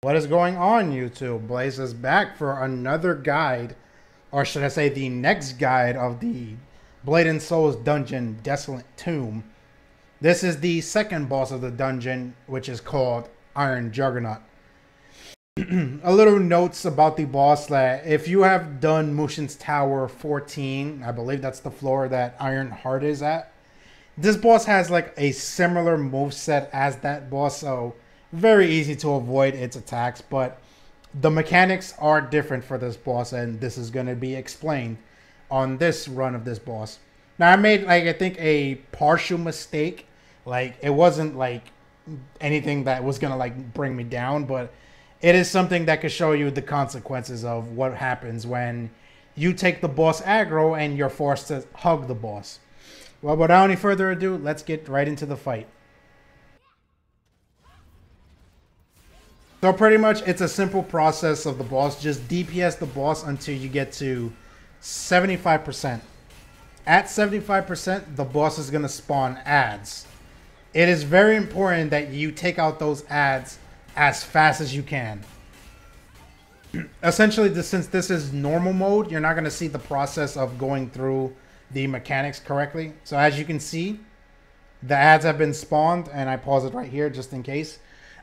What is going on, YouTube? Blaze is back for another guide, or should I say the next guide of the Blade and Souls dungeon, Desolate Tomb. This is the second boss of the dungeon, which is called Iron Juggernaut. A little notes about the boss that if you have done Mushin's Tower 14, I believe that's the floor that Iron Heart is at, this boss has like a similar moveset as that boss, so very easy to avoid its attacks, but the mechanics are different for this boss, and this is going to be explained on this run of this boss. Now, I made, like, I think a partial mistake. Like, it wasn't, like, anything that was going to, like, bring me down, but it is something that could show you the consequences of what happens when you take the boss aggro and you're forced to hug the boss. Well, without any further ado, let's get right into the fight. So pretty much it's a simple process of the boss. Just DPS the boss until you get to 75%. At 75%, the boss is going to spawn adds. It is very important that you take out those adds as fast as you can. Essentially, since this is normal mode, you're not going to see the process of going through the mechanics correctly. So as you can see, the adds have been spawned, and I pause it right here just in case.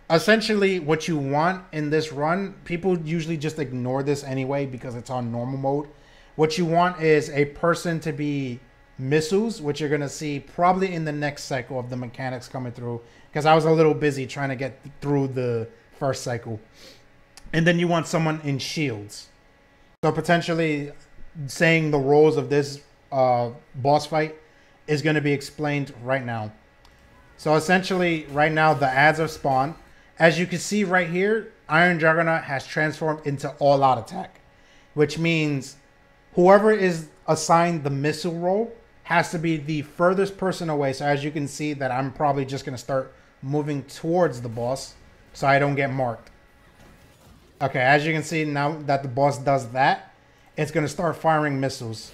Essentially, what you want in this run, people usually just ignore this anyway because it's on normal mode. What you want is a person to be missiles, which you're going to see probably in the next cycle of the mechanics coming through, because I was a little busy trying to get through the first cycle. And then you want someone in shields. So potentially saying the roles of this boss fight is going to be explained right now. So essentially, right now, the adds are spawned. As you can see right here, Iron Juggernaut has transformed into all-out attack, which means whoever is assigned the missile role has to be the furthest person away. So as you can see that I'm probably just going to start moving towards the boss so I don't get marked. Okay, as you can see, now that the boss does that, it's going to start firing missiles.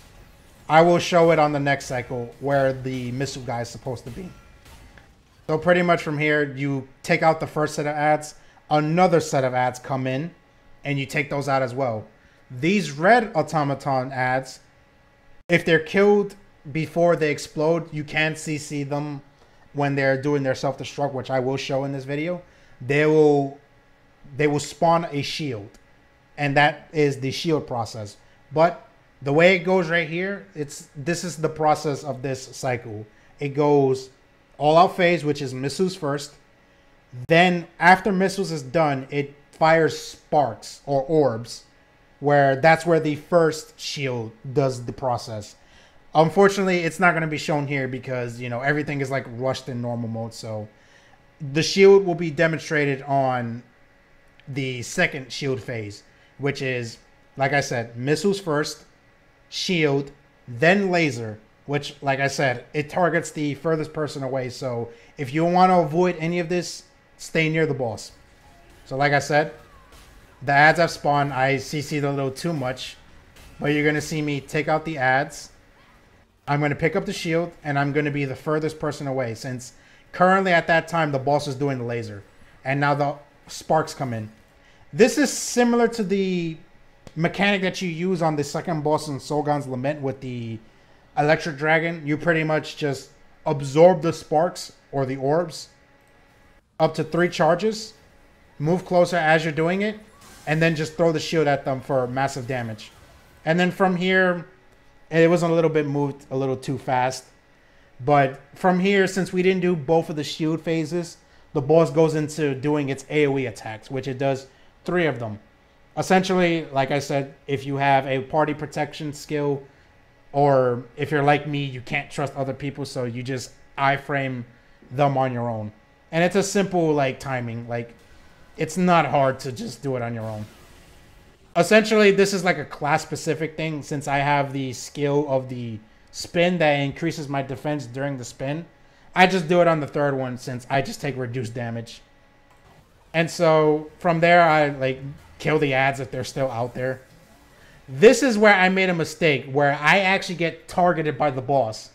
I will show it on the next cycle where the missile guy is supposed to be. So pretty much from here, you take out the first set of adds, another set of adds come in, and you take those out as well. These red automaton adds, if they're killed before they explode, you can CC them when they're doing their self-destruct, which I will show in this video. They will spawn a shield, and that is the shield process. But the way it goes right here, this is the process of this cycle. It goes all-out phase, which is missiles first. Then after missiles is done, it fires sparks or orbs, where that's where the first shield does the process. Unfortunately, it's not going to be shown here because, you know, everything is like rushed in normal mode. So the shield will be demonstrated on the second shield phase, which is, like I said, missiles first, shield, then laser, which, like I said, it targets the furthest person away. So if you want to avoid any of this, stay near the boss. So like I said, the adds have spawned. I CC'd a little too much, but you're going to see me take out the adds. I'm going to pick up the shield, and I'm going to be the furthest person away, since currently at that time the boss is doing the laser, and now the sparks come in. This is similar to the mechanic that you use on the second boss in Solgon's Lament with the Electric Dragon. You pretty much just absorb the sparks or the orbs up to 3 charges, move closer as you're doing it, and then just throw the shield at them for massive damage. And then from here, it was a little bit moved a little too fast. But from here, since we didn't do both of the shield phases, the boss goes into doing its AoE attacks, which it does 3 of them. Essentially, like I said, if you have a party protection skill, or if you're like me, you can't trust other people, so you just iframe them on your own. And it's a simple, like, timing. Like, it's not hard to just do it on your own. Essentially, this is like a class-specific thing, since I have the skill of the spin that increases my defense during the spin. I just do it on the third one, since I just take reduced damage. And so, from there, I, like, kill the adds if they're still out there. This is where I made a mistake, where I actually get targeted by the boss.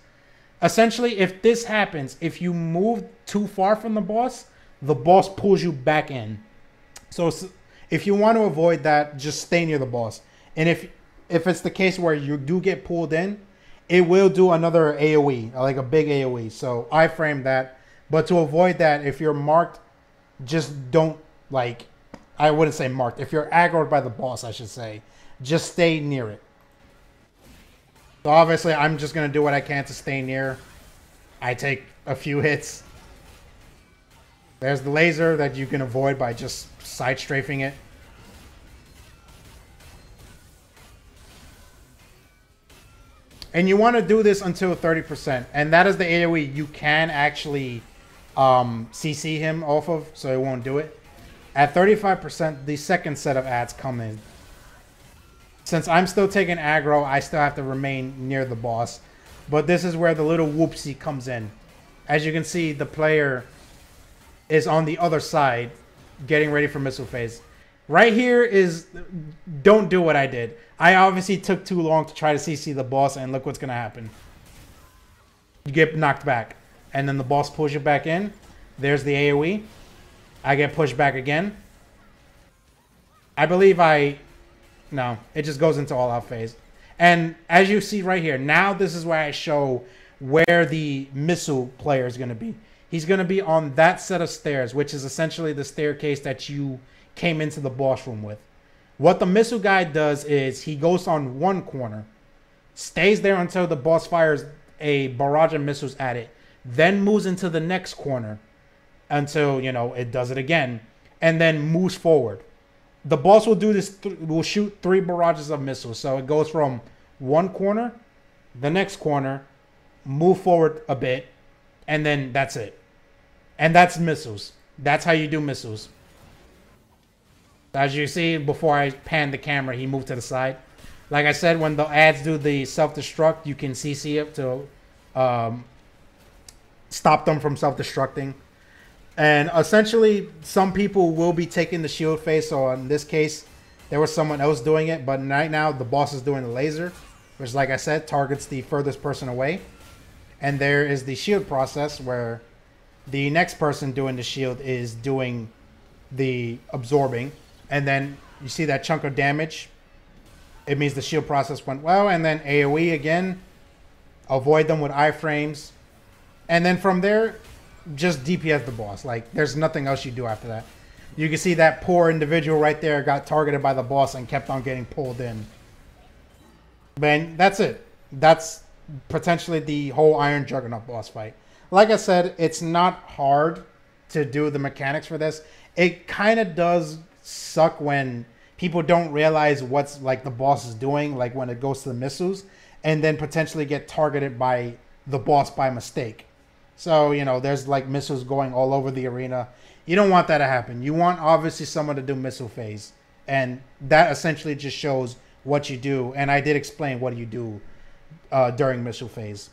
Essentially, if this happens, if you move too far from the boss pulls you back in. So if you want to avoid that, just stay near the boss. And if it's the case where you do get pulled in, it will do another AoE, like a big AoE. So iframe that. But to avoid that, if you're marked, just don't, like, I wouldn't say marked. If you're aggroed by the boss, I should say, just stay near it. So obviously, I'm just going to do what I can to stay near. I take a few hits. There's the laser that you can avoid by just side strafing it. And you want to do this until 30%. And that is the AoE you can actually CC him off of, so it won't do it. At 35%, the second set of ads come in. Since I'm still taking aggro, I still have to remain near the boss. But this is where the little whoopsie comes in. As you can see, the player is on the other side, getting ready for missile phase. Right here is, don't do what I did. I obviously took too long to try to CC the boss, and look what's going to happen. You get knocked back. And then the boss pulls you back in. There's the AoE. I get pushed back again. I believe no, it just goes into all out phase. And as you see right here, now this is where I show where the missile player is going to be. He's going to be on that set of stairs, which is essentially the staircase that you came into the boss room with. What the missile guy does is he goes on one corner, stays there until the boss fires a barrage of missiles at it, then moves into the next corner until, you know, it does it again, and then moves forward. The boss will do this, will shoot 3 barrages of missiles. So it goes from one corner, the next corner, move forward a bit, and then that's it. And that's missiles. That's how you do missiles. As you see, before I panned the camera, he moved to the side. Like I said, when the ads do the self-destruct, you can CC it to stop them from self-destructing. And essentially, some people will be taking the shield phase. So in this case, there was someone else doing it. But right now, the boss is doing the laser, which, like I said, targets the furthest person away. And there is the shield process where the next person doing the shield is doing the absorbing. And then you see that chunk of damage. It means the shield process went well. And then AoE again. Avoid them with iframes. And then from there, just DPS the boss. Like, there's nothing else you do after that. You can see that poor individual right there got targeted by the boss and kept on getting pulled in. But that's it. That's potentially the whole Iron Juggernaut boss fight. Like I said, it's not hard to do the mechanics for this. It kind of does suck when people don't realize what's, like, the boss is doing, like when it goes to the missiles, and then potentially get targeted by the boss by mistake. So, you know, there's like missiles going all over the arena. You don't want that to happen. You want, obviously, someone to do missile phase. And that essentially just shows what you do. And I did explain what you do during missile phase.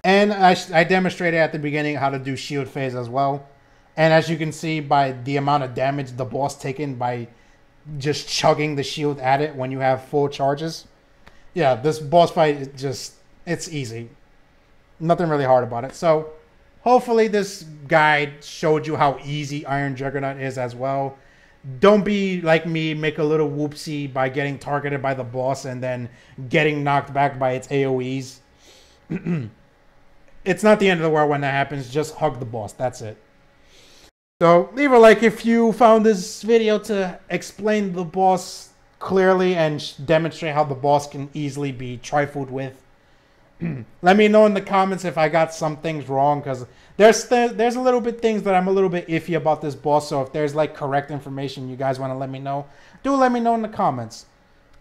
And I demonstrated at the beginning how to do shield phase as well. And as you can see by the amount of damage the boss taken by just chugging the shield at it when you have full charges. Yeah, this boss fight is just, it's easy. Nothing really hard about it. So hopefully this guide showed you how easy Iron Juggernaut is as well. Don't be like me, make a little whoopsie by getting targeted by the boss and then getting knocked back by its AoEs. It's not the end of the world when that happens. Just hug the boss. That's it. So leave a like if you found this video to explain the boss clearly and demonstrate how the boss can easily be trifled with. Let me know in the comments if I got some things wrong, because there's a little bit things that I'm a little bit iffy about this boss. So if there's like correct information you guys want to let me know, do let me know in the comments.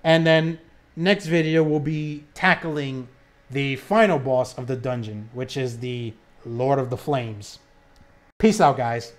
And then next video will be tackling the final boss of the dungeon, which is the Lord of the Flames. Peace out, guys.